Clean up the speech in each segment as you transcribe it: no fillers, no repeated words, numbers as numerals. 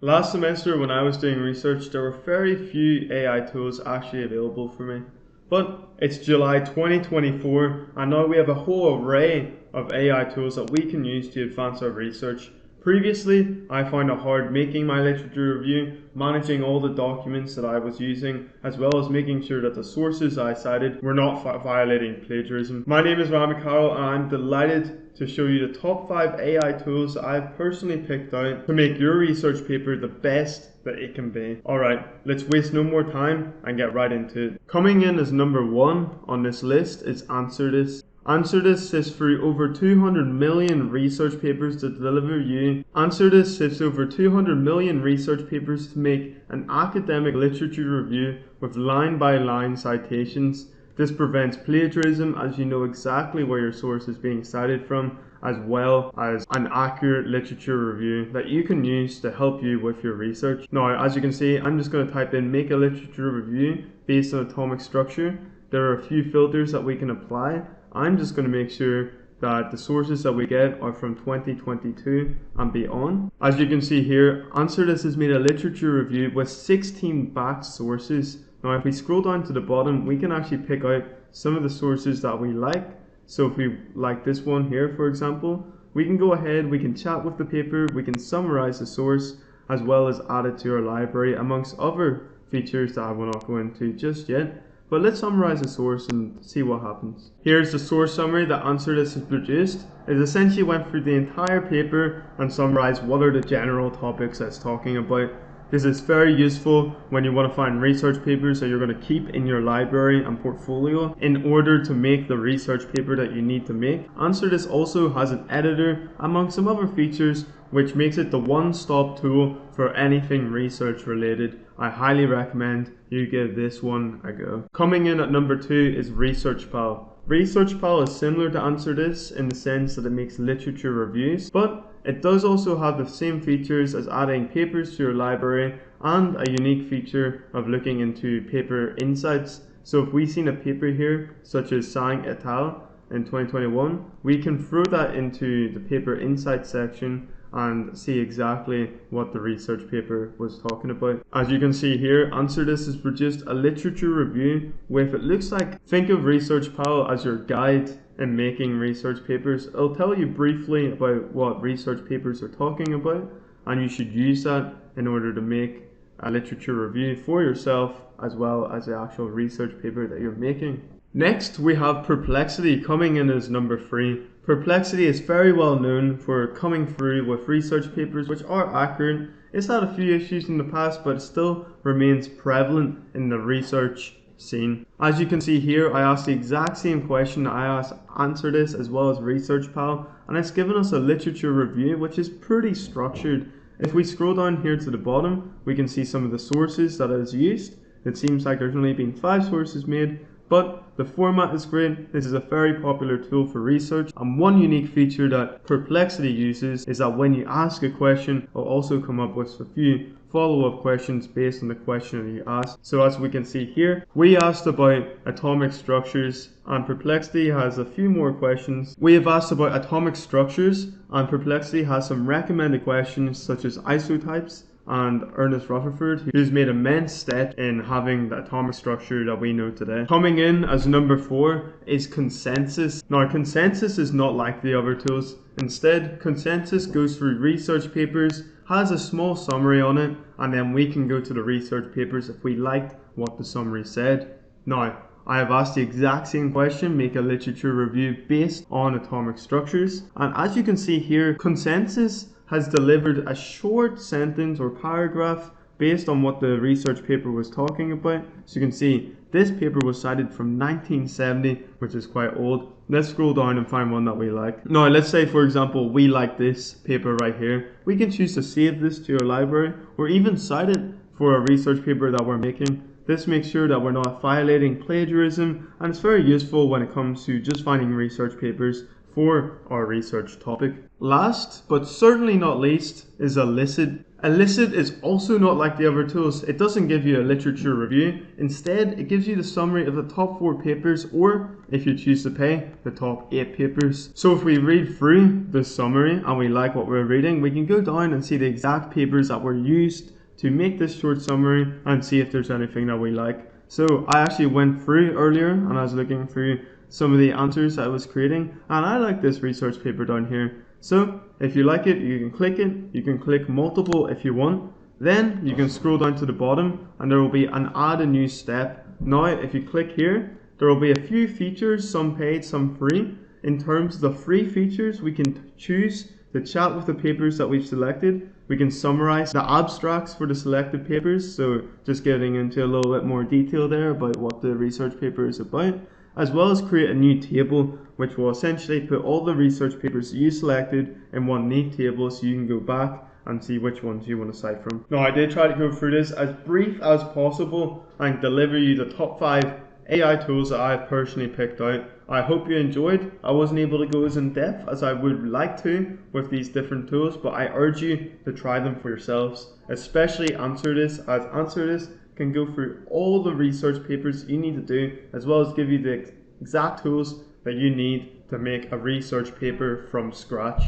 Last semester when I was doing research, there were very few AI tools actually available for me. But it's July 2024 and now we have a whole array of AI tools that we can use to advance our research. Previously, I found it hard making my literature review, managing all the documents that I was using, as well as making sure that the sources I cited were not violating plagiarism. My name is Rami Carroll and I'm delighted to show you the top 5 AI tools that I've personally picked out to make your research paper the best that it can be. Alright, let's waste no more time and get right into it. Coming in as number 1 on this list is AnswerThis. AnswerThis sifts through over 200 million research papers to deliver you. AnswerThis sifts over 200 million research papers to make an academic literature review with line-by-line citations. This prevents plagiarism as you know exactly where your source is being cited from, as well as an accurate literature review that you can use to help you with your research. Now, as you can see, I'm just going to type in make a literature review based on atomic structure. There are a few filters that we can apply. I'm just going to make sure that the sources that we get are from 2022 and beyond. As you can see here, AnswerThis has made a literature review with 16 backed sources. Now if we scroll down to the bottom, we can actually pick out some of the sources that we like. So if we like this one here, for example, we can go ahead, we can chat with the paper, we can summarize the source, as well as add it to our library, amongst other features that I will not go into just yet. But let's summarize the source and see what happens. Here's the source summary that AnswerThis has produced. It essentially went through the entire paper and summarized what are the general topics that it's talking about. This is very useful when you want to find research papers that you're going to keep in your library and portfolio in order to make the research paper that you need to make. AnswerThis also has an editor among some other features which makes it the one-stop tool for anything research related. I highly recommend you give this one a go. Coming in at number 2 is ResearchPal. ResearchPal is similar to AnswerThis in the sense that it makes literature reviews, but it does also have the same features as adding papers to your library and a unique feature of looking into paper insights. So if we've seen a paper here, such as Sang et al. In 2021, we can throw that into the paper insights section and see exactly what the research paper was talking about. As you can see here, AnswerThis has produced a literature review with, it looks like, think of ResearchPal as your guide in making research papers. It'll tell you briefly about what research papers are talking about, and you should use that in order to make a literature review for yourself as well as the actual research paper that you're making. Next, we have Perplexity coming in as number 3. Perplexity is very well known for coming through with research papers which are accurate. It's had a few issues in the past, but it still remains prevalent in the research scene. As you can see here, I asked the exact same question that I asked AnswerThis as well as ResearchPal, and it's given us a literature review which is pretty structured. If we scroll down here to the bottom, we can see some of the sources that it has used. It seems like there's only been 5 sources made, but the format is great. This is a very popular tool for research, and one unique feature that Perplexity uses is that when you ask a question, it'll also come up with a few follow-up questions based on the question that you asked. So as we can see here, we asked about atomic structures and Perplexity has a few more questions. We have asked about atomic structures and Perplexity has some recommended questions such as isotypes and Ernest Rutherford, who's made immense step in having the atomic structure that we know today. Coming in as number 4 is Consensus. Now, Consensus is not like the other tools. Instead, Consensus goes through research papers, has a small summary on it, and then we can go to the research papers if we liked what the summary said. Now, I have asked the exact same question, make a literature review based on atomic structures, and as you can see here, Consensus has delivered a short sentence or paragraph based on what the research paper was talking about. So you can see this paper was cited from 1970, which is quite old. Let's scroll down and find one that we like. Now let's say for example we like this paper right here. We can choose to save this to our library or even cite it for a research paper that we're making. This makes sure that we're not violating plagiarism, and it's very useful when it comes to just finding research papers for our research topic. Last but certainly not least is Elicit. Elicit is also not like the other tools. It doesn't give you a literature review. Instead, it gives you the summary of the top 4 papers, or if you choose to pay, the top 8 papers. So if we read through the summary and we like what we're reading, we can go down and see the exact papers that were used to make this short summary and see if there's anything that we like. So I actually went through earlier and I was looking through some of the answers I was creating, and I like this research paper down here. So if you like it, you can click it, you can click multiple if you want, then you can scroll down to the bottom and there will be an add a new step. Now if you click here, there will be a few features, some paid, some free. In terms of the free features, we can choose to chat with the papers that we've selected. We can summarize the abstracts for the selected papers, so just getting into a little bit more detail there about what the research paper is about, as well as create a new table which will essentially put all the research papers you selected in one neat table so you can go back and see which ones you want to cite from. Now I did try to go through this as brief as possible and deliver you the top 5 AI tools that I've personally picked out. I hope you enjoyed. I wasn't able to go as in depth as I would like to with these different tools, but I urge you to try them for yourselves, especially AnswerThis, as AnswerThis can go through all the research papers you need to do, as well as give you the exact tools that you need to make a research paper from scratch.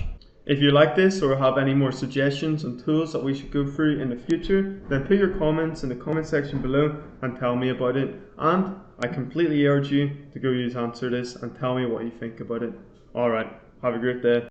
If you like this or have any more suggestions and tools that we should go through in the future, then put your comments in the comment section below and tell me about it. And I completely urge you to go use AnswerThis and tell me what you think about it. Alright, have a great day.